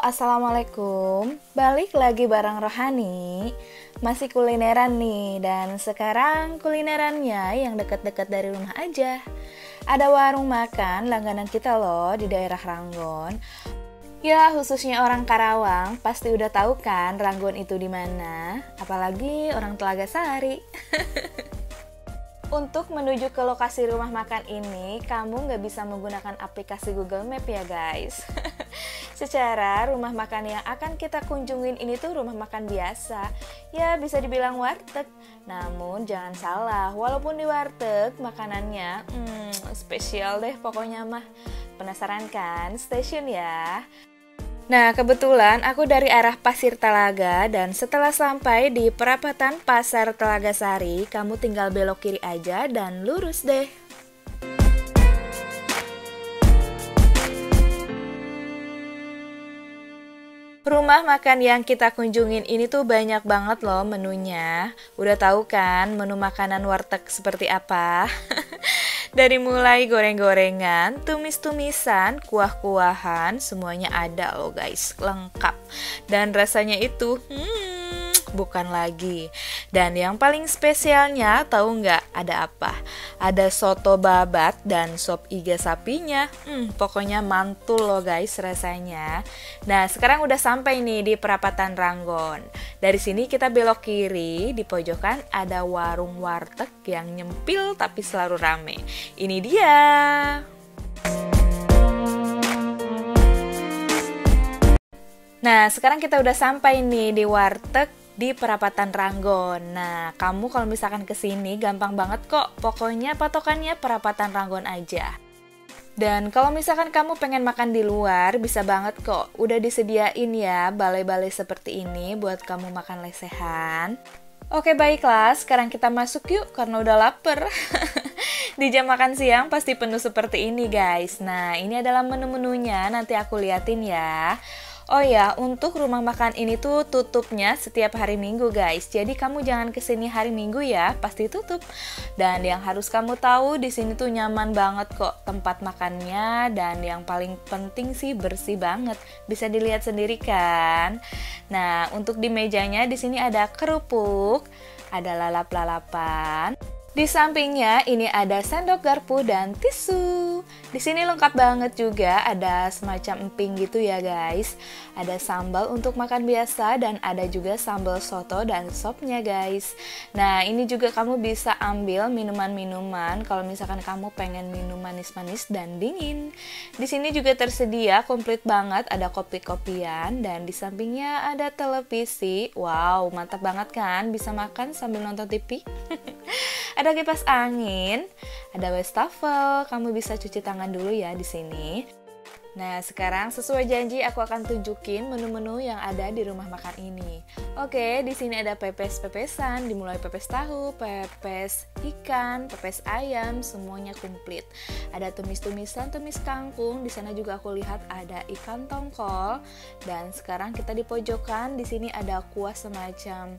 Assalamualaikum. Balik lagi bareng Rohani. Masih kulineran nih, dan sekarang kulinerannya yang deket-deket dari rumah aja. Ada warung makan langganan kita loh di daerah Ranggon. Ya, khususnya orang Karawang pasti udah tahu kan Ranggon itu di mana, apalagi orang Telaga Sari. Untuk menuju ke lokasi rumah makan ini, kamu nggak bisa menggunakan aplikasi Google Map ya guys. Secara rumah makan yang akan kita kunjungin ini tuh rumah makan biasa. Ya bisa dibilang warteg. Namun jangan salah, walaupun di warteg makanannya spesial deh pokoknya mah. Penasaran kan? Stay tune ya. Nah, kebetulan aku dari arah Pasir Talaga dan setelah sampai di perapatan Pasar Telaga Sari, kamu tinggal belok kiri aja dan lurus deh. Rumah makan yang kita kunjungin ini tuh banyak banget loh menunya. Udah tahu kan menu makanan warteg seperti apa? Dari mulai goreng-gorengan, tumis-tumisan, kuah-kuahan, semuanya ada loh guys, lengkap. Dan rasanya itu, bukan lagi. Dan yang paling spesialnya, tahu nggak ada apa? Ada soto babat dan sop iga sapinya. Pokoknya mantul loh guys rasanya. Nah, sekarang udah sampai nih di perapatan Ranggon. Dari sini kita belok kiri, di pojokan ada warung warteg yang nyempil tapi selalu rame. Ini dia. Nah, sekarang kita udah sampai nih di warteg di perapatan Ranggon. Nah, kamu kalau misalkan kesini gampang banget kok. Pokoknya patokannya perapatan Ranggon aja. Dan kalau misalkan kamu pengen makan di luar, bisa banget kok. Udah disediain ya balai-balai seperti ini buat kamu makan lesehan. Oke baiklah, sekarang kita masuk yuk karena udah lapar. Di jam makan siang pasti penuh seperti ini guys. Nah, ini adalah menu-menunya, nanti aku liatin ya. Oh ya, untuk rumah makan ini tuh tutupnya setiap hari Minggu guys. Jadi kamu jangan kesini hari Minggu ya, pasti tutup. Dan yang harus kamu tahu di sini tuh nyaman banget kok tempat makannya, dan yang paling penting sih bersih banget. Bisa dilihat sendiri kan. Nah, untuk di mejanya di sini ada kerupuk, ada lalap-lalapan. Di sampingnya ini ada sendok garpu dan tisu. Di sini lengkap banget juga, ada semacam emping gitu ya guys. Ada sambal untuk makan biasa dan ada juga sambal soto dan sopnya guys. Nah, ini juga kamu bisa ambil minuman-minuman kalau misalkan kamu pengen minum manis-manis dan dingin. Di sini juga tersedia komplit banget, ada kopi-kopian dan di sampingnya ada televisi. Wow, mantap banget kan bisa makan sambil nonton TV. Ada kipas angin, ada wastafel, kamu bisa cuci tangan dulu ya di sini. Nah, sekarang sesuai janji aku akan tunjukin menu-menu yang ada di rumah makan ini. Oke, di sini ada pepes-pepesan, dimulai pepes tahu, pepes ikan, pepes ayam, semuanya komplit. Ada tumis-tumisan, tumis kangkung, di sana juga aku lihat ada ikan tongkol. Dan sekarang kita di pojokan, di sini ada kuah semacam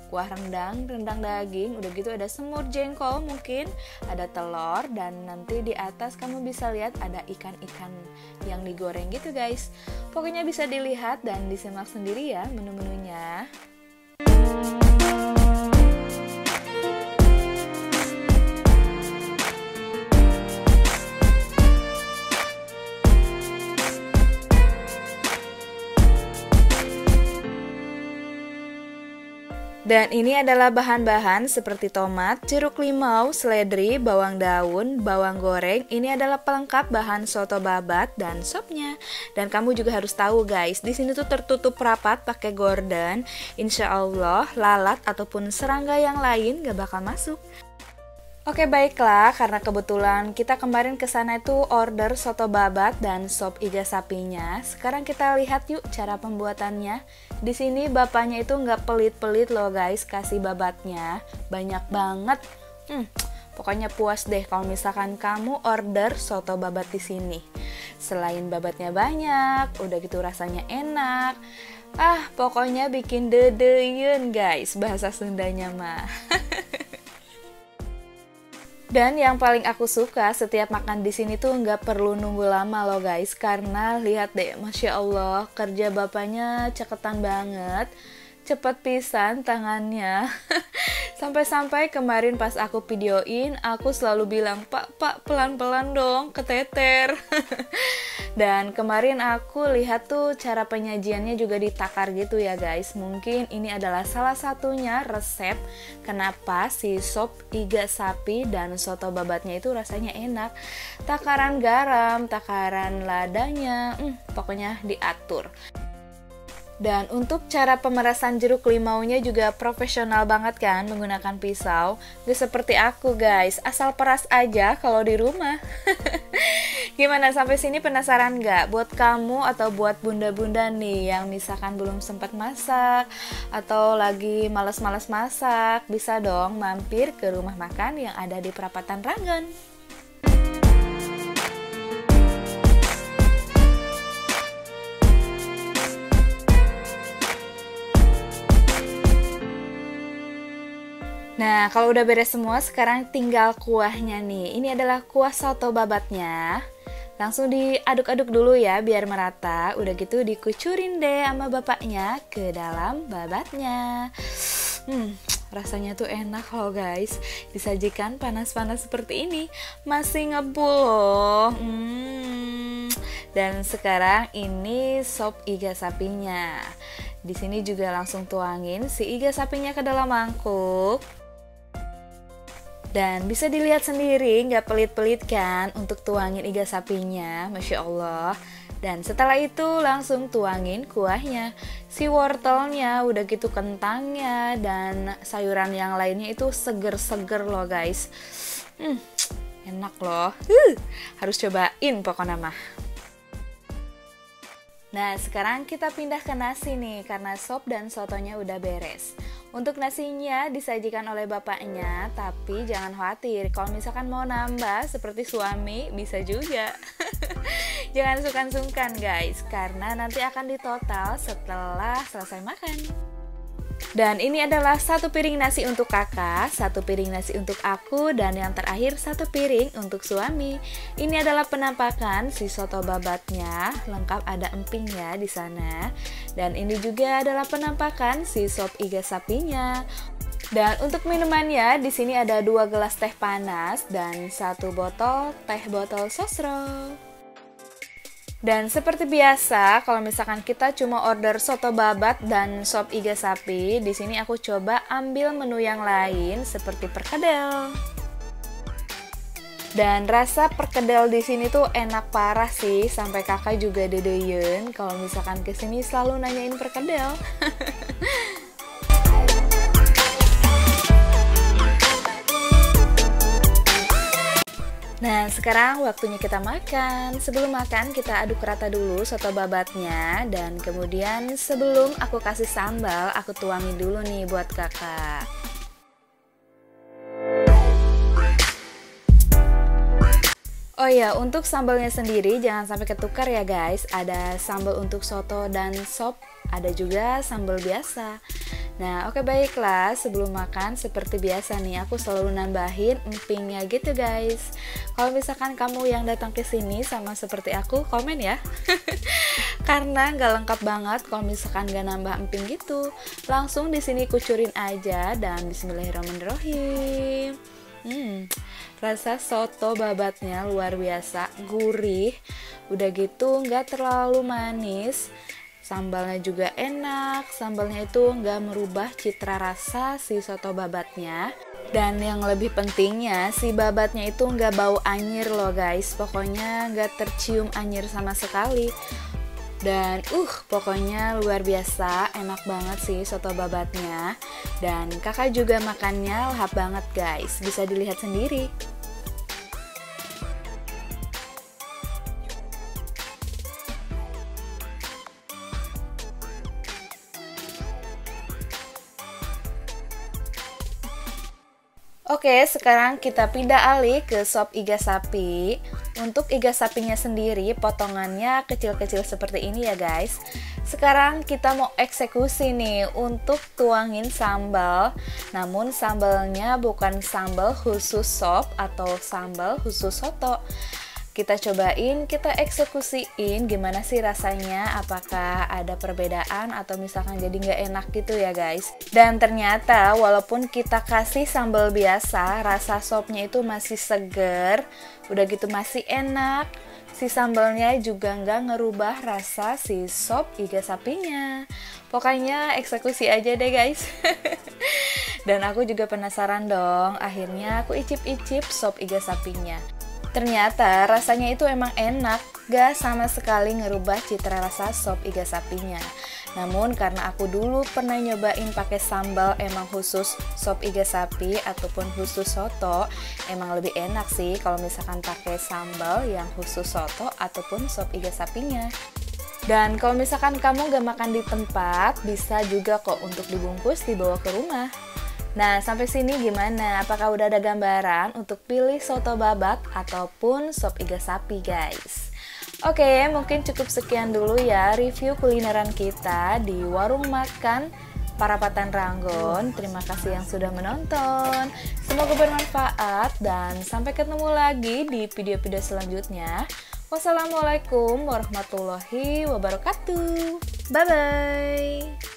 kuah rendang daging, udah gitu ada semur jengkol mungkin, ada telur, dan nanti di atas kamu bisa lihat ada ikan-ikan yang digoreng gitu guys. Pokoknya bisa dilihat dan disimak sendiri ya menu-menunya. Dan ini adalah bahan-bahan seperti tomat, jeruk limau, seledri, bawang daun, bawang goreng. Ini adalah pelengkap bahan soto babat dan sopnya. Dan kamu juga harus tahu guys, di sini tuh tertutup rapat pakai gorden. Insya Allah lalat ataupun serangga yang lain gak bakal masuk. Oke baiklah, karena kebetulan kita kemarin ke sana itu order soto babat dan sop iga sapinya. Sekarang kita lihat yuk cara pembuatannya. Di sini bapaknya itu nggak pelit-pelit loh guys, kasih babatnya banyak banget. Pokoknya puas deh kalau misalkan kamu order soto babat di sini. Selain babatnya banyak, udah gitu rasanya enak. Pokoknya bikin dedeyen guys, bahasa Sundanya mah. Dan yang paling aku suka setiap makan di sini tuh nggak perlu nunggu lama loh guys, karena lihat deh, Masya Allah, kerja bapaknya ceketan banget, cepet pisan tangannya. Sampai-sampai kemarin pas aku videoin, aku selalu bilang, Pak, pelan-pelan dong, keteter. Dan kemarin aku lihat tuh cara penyajiannya juga ditakar gitu ya guys. Mungkin ini adalah salah satunya resep kenapa si sop iga sapi dan soto babatnya itu rasanya enak. Takaran garam, takaran ladanya, pokoknya diatur. Dan untuk cara pemerasan jeruk limaunya juga profesional banget kan, menggunakan pisau. Gak seperti aku guys, asal peras aja kalau di rumah. Gimana, sampai sini penasaran gak? Buat kamu atau buat bunda-bunda nih yang misalkan belum sempat masak atau lagi males-males masak, bisa dong mampir ke rumah makan yang ada di Perapatan Ranggon. Nah, kalau udah beres semua, sekarang tinggal kuahnya nih. Ini adalah kuah soto babatnya. Langsung diaduk-aduk dulu ya, biar merata. Udah gitu dikucurin deh sama bapaknya ke dalam babatnya. Rasanya tuh enak loh guys. Disajikan panas-panas seperti ini. Masih ngebul loh. Dan sekarang ini sop iga sapinya. Di sini juga langsung tuangin si iga sapinya ke dalam mangkuk. Dan bisa dilihat sendiri, nggak pelit-pelit kan untuk tuangin iga sapinya, Masya Allah. Dan setelah itu langsung tuangin kuahnya. Si wortelnya, udah gitu kentangnya, dan sayuran yang lainnya itu seger-seger loh guys. Enak loh, harus cobain pokoknya mah. Nah, sekarang kita pindah ke nasi nih, karena sop dan sotonya udah beres. Untuk nasinya disajikan oleh bapaknya, tapi jangan khawatir, kalau misalkan mau nambah seperti suami, bisa juga. Jangan sungkan-sungkan guys, karena nanti akan ditotal setelah selesai makan. Dan ini adalah satu piring nasi untuk kakak, satu piring nasi untuk aku, dan yang terakhir satu piring untuk suami. Ini adalah penampakan si soto babatnya, lengkap ada empingnya di sana. Dan ini juga adalah penampakan si sop iga sapinya. Dan untuk minumannya, di sini ada 2 gelas teh panas dan 1 botol teh botol sosro. Dan seperti biasa, kalau misalkan kita cuma order soto babat dan sop iga sapi, di sini aku coba ambil menu yang lain seperti perkedel. Dan rasa perkedel di sini tuh enak parah sih, sampai kakak juga dedeyen kalau misalkan kesini selalu nanyain perkedel. Nah, sekarang waktunya kita makan. Sebelum makan, kita aduk rata dulu soto babatnya. Dan kemudian sebelum aku kasih sambal, aku tuangin dulu nih buat kakak. Oh ya, untuk sambalnya sendiri jangan sampai ketukar ya guys. Ada sambal untuk soto dan sop, ada juga sambal biasa. Nah, oke baiklah, sebelum makan seperti biasa nih, aku selalu nambahin empingnya gitu guys. Kalau misalkan kamu yang datang ke sini sama seperti aku, komen ya. Karena nggak lengkap banget kalau misalkan nggak nambah emping gitu. Langsung di sini kucurin aja dan bismillahirrahmanirrahim. Rasa soto babatnya luar biasa, gurih. Udah gitu nggak terlalu manis. Sambalnya juga enak, sambalnya itu nggak merubah citra rasa si soto babatnya. Dan yang lebih pentingnya, si babatnya itu nggak bau anyir loh guys. Pokoknya nggak tercium anyir sama sekali. Dan pokoknya luar biasa, enak banget sih soto babatnya. Dan kakak juga makannya lahap banget guys, bisa dilihat sendiri. Oke, sekarang kita pindah alih ke sop iga sapi. Untuk iga sapinya sendiri potongannya kecil-kecil seperti ini ya guys. Sekarang kita mau eksekusi nih untuk tuangin sambal. Namun sambalnya bukan sambal khusus sop atau sambal khusus soto. Kita cobain, kita eksekusiin gimana sih rasanya, apakah ada perbedaan atau misalkan jadi nggak enak gitu ya guys. Dan ternyata walaupun kita kasih sambal biasa, rasa sopnya itu masih seger, udah gitu masih enak. Si sambalnya juga nggak ngerubah rasa si sop iga sapinya. Pokoknya eksekusi aja deh guys. Dan aku juga penasaran dong, akhirnya aku icip-icip sop iga sapinya. Ternyata rasanya itu emang enak, gak sama sekali ngerubah citra rasa sop iga sapinya. Namun karena aku dulu pernah nyobain pakai sambal emang khusus sop iga sapi ataupun khusus soto, emang lebih enak sih kalau misalkan pakai sambal yang khusus soto ataupun sop iga sapinya. Dan kalau misalkan kamu gak makan di tempat, bisa juga kok untuk dibungkus dibawa ke rumah. Nah, sampai sini gimana? Apakah udah ada gambaran untuk pilih soto babat ataupun sop iga sapi, guys? Oke, mungkin cukup sekian dulu ya review kulineran kita di warung makan Parapatan Ranggon. Terima kasih yang sudah menonton. Semoga bermanfaat dan sampai ketemu lagi di video-video selanjutnya. Wassalamualaikum warahmatullahi wabarakatuh. Bye-bye.